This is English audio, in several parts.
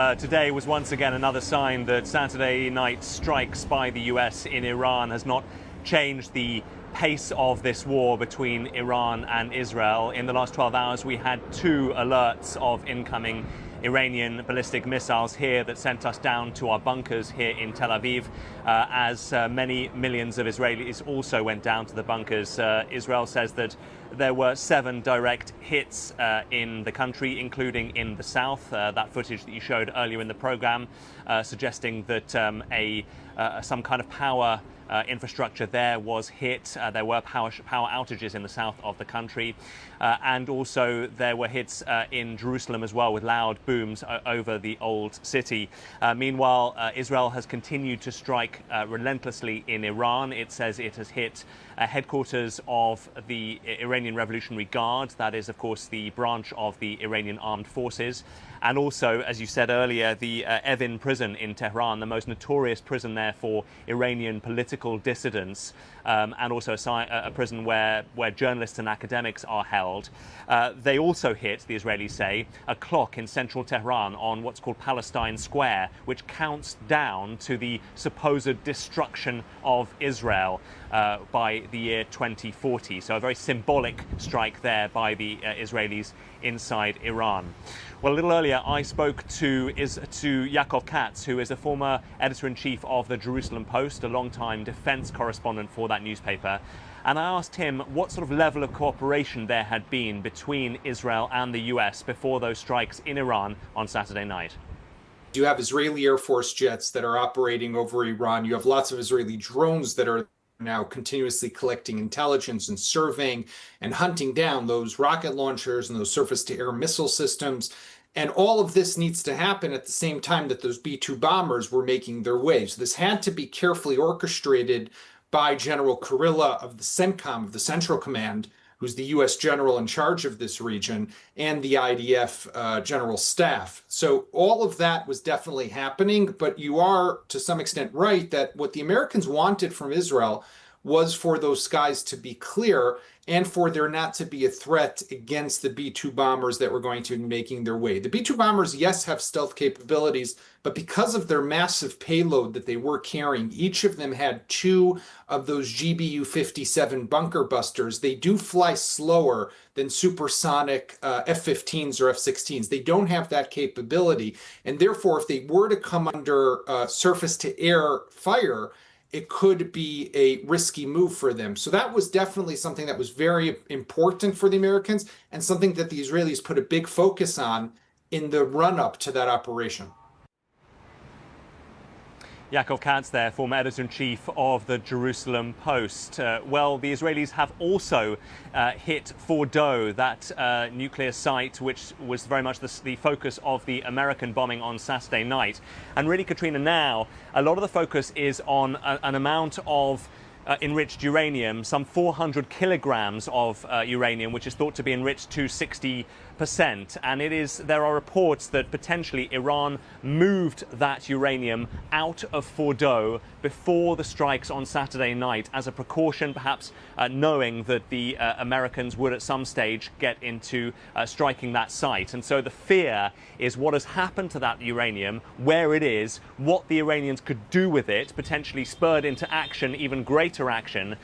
Today was once again another sign that Saturday night strikes by the US in Iran has not changed the pace of this war between Iran and Israel. In the last 12 hours, we had 2 alerts of incoming Iranian ballistic missiles here that sent us down to our bunkers here in Tel Aviv, as many millions of Israelis also went down to the bunkers. Israel says that there were 7 direct hits in the country, including in the south. That footage that you showed earlier in the program suggesting that some kind of power infrastructure there was hit. There were power outages in the south of the country, and also there were hits in Jerusalem as well, with loud booms over the old city. Meanwhile, Israel has continued to strike relentlessly in Iran. It says it has hit headquarters of the Iranian Revolutionary Guard. That is, of course, the branch of the Iranian armed forces. And also, as you said earlier, the Evin prison in Tehran, the most notorious prison there for Iranian political dissidents, and also a prison where journalists and academics are held. They also hit, the Israelis say, a clock in central Tehran on what's called Palestine Square, which counts down to the supposed destruction of Israel by the year 2040. So a very symbolic strike there by the Israelis inside Iran. Well, a little earlier, I spoke to Yaakov Katz, who is a former editor-in-chief of the Jerusalem Post, a long-time defense correspondent for that newspaper. And I asked him what sort of level of cooperation there had been between Israel and the US before those strikes in Iran on Saturday night. You have Israeli Air Force jets that are operating over Iran. You have lots of Israeli drones that are now continuously collecting intelligence and surveying and hunting down those rocket launchers and those surface-to-air missile systems. And all of this needs to happen at the same time that those B-2 bombers were making their way. So this had to be carefully orchestrated by General Kurilla of the CENTCOM, of the Central Command, who's the U.S. general in charge of this region, and the IDF general staff. So all of that was definitely happening, but you are, to some extent, right that what the Americans wanted from Israel was for those skies to be clear and for there not to be a threat against the B-2 bombers that were going to be making their way. The B-2 bombers, yes, have stealth capabilities, but because of their massive payload that they were carrying, each of them had 2 of those GBU-57 bunker busters. They do fly slower than supersonic F-15s or F-16s. They don't have that capability, and therefore, if they were to come under surface-to-air fire, it could be a risky move for them. So that was definitely something that was very important for the Americans and something that the Israelis put a big focus on in the run-up to that operation. Yaakov Katz there, former editor-in-chief of the Jerusalem Post. Well, the Israelis have also hit Fordow, that nuclear site which was very much the focus of the American bombing on Saturday night. And really, Katrina, now a lot of the focus is on an amount of enriched uranium, some 400 kilograms of uranium, which is thought to be enriched to 60%. And there are reports that potentially Iran moved that uranium out of Fordow before the strikes on Saturday night as a precaution, perhaps knowing that the Americans would at some stage get into striking that site. And so the fear is what has happened to that uranium, where it is, what the Iranians could do with it, potentially spurred into action, even greater action,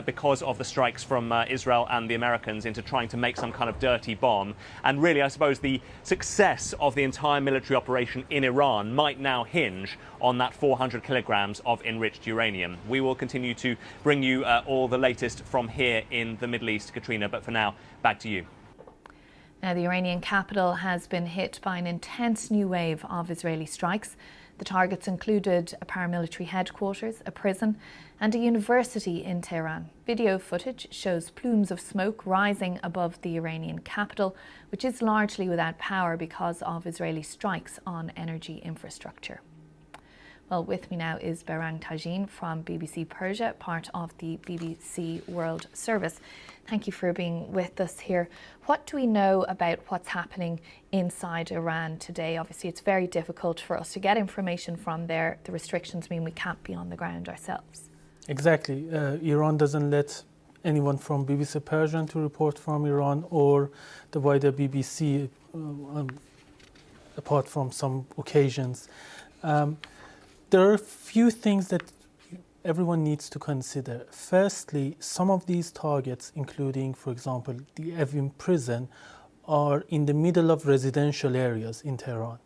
because of the strikes from Israel and the Americans into trying to make some kind of dirty bomb. And really, I suppose the success of the entire military operation in Iran might now hinge on that 400 kilograms of enriched uranium. We will continue to bring you all the latest from here in the Middle East, Katrina, but for now, back to you. Now, the Iranian capital has been hit by an intense new wave of Israeli strikes. The targets included a paramilitary headquarters, a prison, and a university in Tehran. Video footage shows plumes of smoke rising above the Iranian capital, which is largely without power because of Israeli strikes on energy infrastructure. Well, with me now is Behrang Tajin from BBC Persia, part of the BBC World Service. Thank you for being with us here. What do we know about what's happening inside Iran today? Obviously, it's very difficult for us to get information from there. The restrictions mean we can't be on the ground ourselves. Exactly. Iran doesn't let anyone from BBC Persian to report from Iran or the wider BBC apart from some occasions. There are a few things that everyone needs to consider. Firstly, some of these targets, including, for example, the Evin prison, are in the middle of residential areas in Tehran.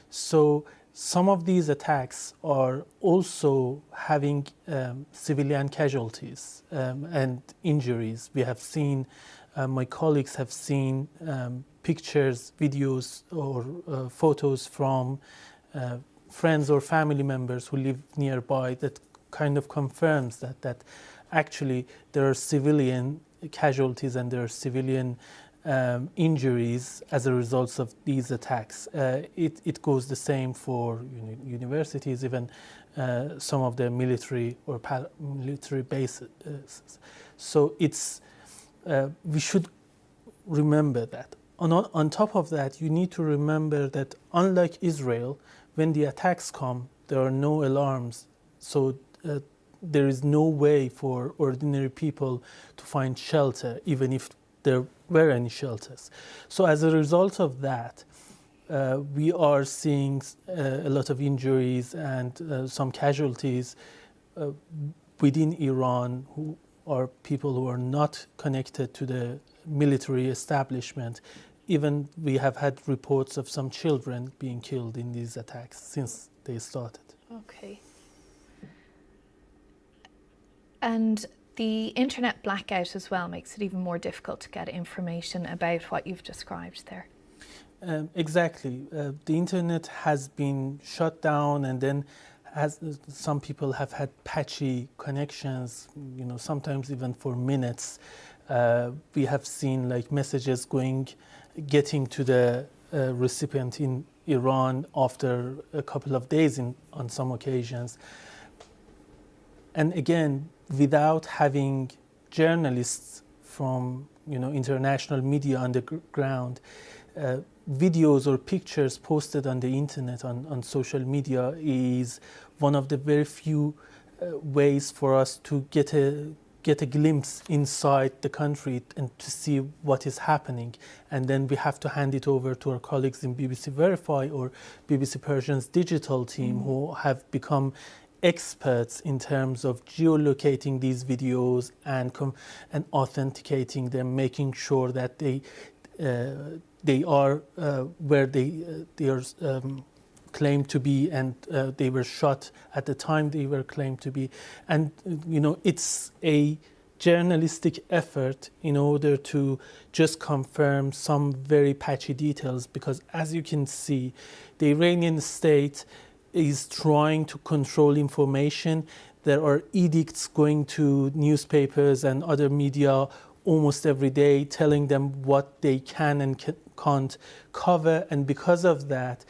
So some of these attacks are also having civilian casualties and injuries. We have seen, my colleagues have seen pictures, videos, or photos from friends or family members who live nearby that kind of confirms that actually there are civilian casualties and there are civilian injuries as a result of these attacks. It goes the same for universities, even some of the military or paramilitary bases. So we should remember that. On top of that, you need to remember that unlike Israel, when the attacks come, there are no alarms. So there is no way for ordinary people to find shelter, even if there were any shelters. So as a result of that, we are seeing a lot of injuries and some casualties within Iran, who are people who are not connected to the military establishment. Even we have had reports of some children being killed in these attacks since they started. Okay. And the internet blackout as well makes it even more difficult to get information about what you've described there. Exactly. The internet has been shut down, and then some people have had patchy connections, sometimes even for minutes. We have seen like messages getting to the recipient in Iran after a couple of days on some occasions. And again, without having journalists from international media on the ground, videos or pictures posted on the internet, on social media, is one of the very few ways for us to get a glimpse inside the country and to see what is happening. And then we have to hand it over to our colleagues in BBC Verify or BBC Persian's digital team, who have become experts in terms of geolocating these videos and authenticating them, making sure that they are where they are claimed to be, and they were shot at the time they were claimed to be. And it's a journalistic effort in order to just confirm some very patchy details, because as you can see, the Iranian state is trying to control information. There are edicts going to newspapers and other media almost every day telling them what they can and can't cover. And because of that,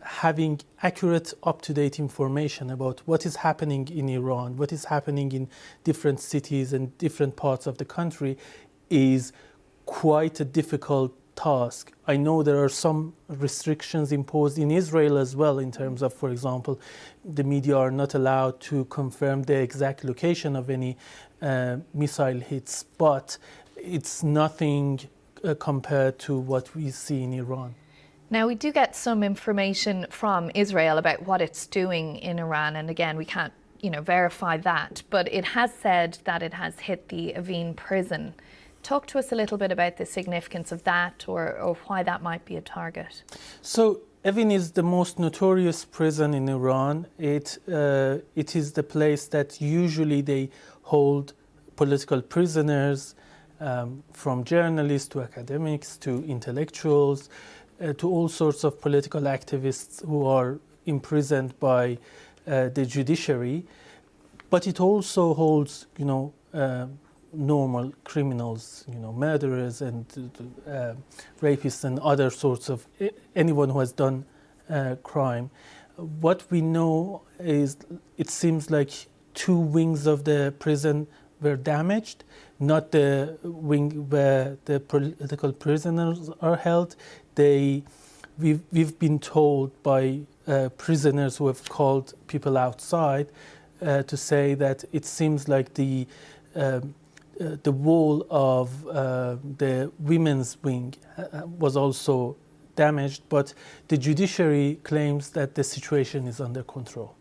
having accurate, up-to-date information about what is happening in Iran, what is happening in different cities and different parts of the country, is quite a difficult task. I know there are some restrictions imposed in Israel as well, in terms of, for example, the media are not allowed to confirm the exact location of any missile hits, but it's nothing compared to what we see in Iran. Now, we do get some information from Israel about what it's doing in Iran, and again, we can't verify that, but it has said that it has hit the Evin prison. Talk to us a little bit about the significance of that, or why that might be a target. So Evin is the most notorious prison in Iran. It is the place that usually they hold political prisoners, from journalists to academics to intellectuals, to all sorts of political activists who are imprisoned by the judiciary. But it also holds, normal criminals, murderers and rapists and other sorts of anyone who has done crime. What we know is it seems like 2 wings of the prison were damaged, not the wing where the political prisoners are held. We've been told by prisoners who have called people outside to say that it seems like the wall of the women's wing was also damaged, but the judiciary claims that the situation is under control.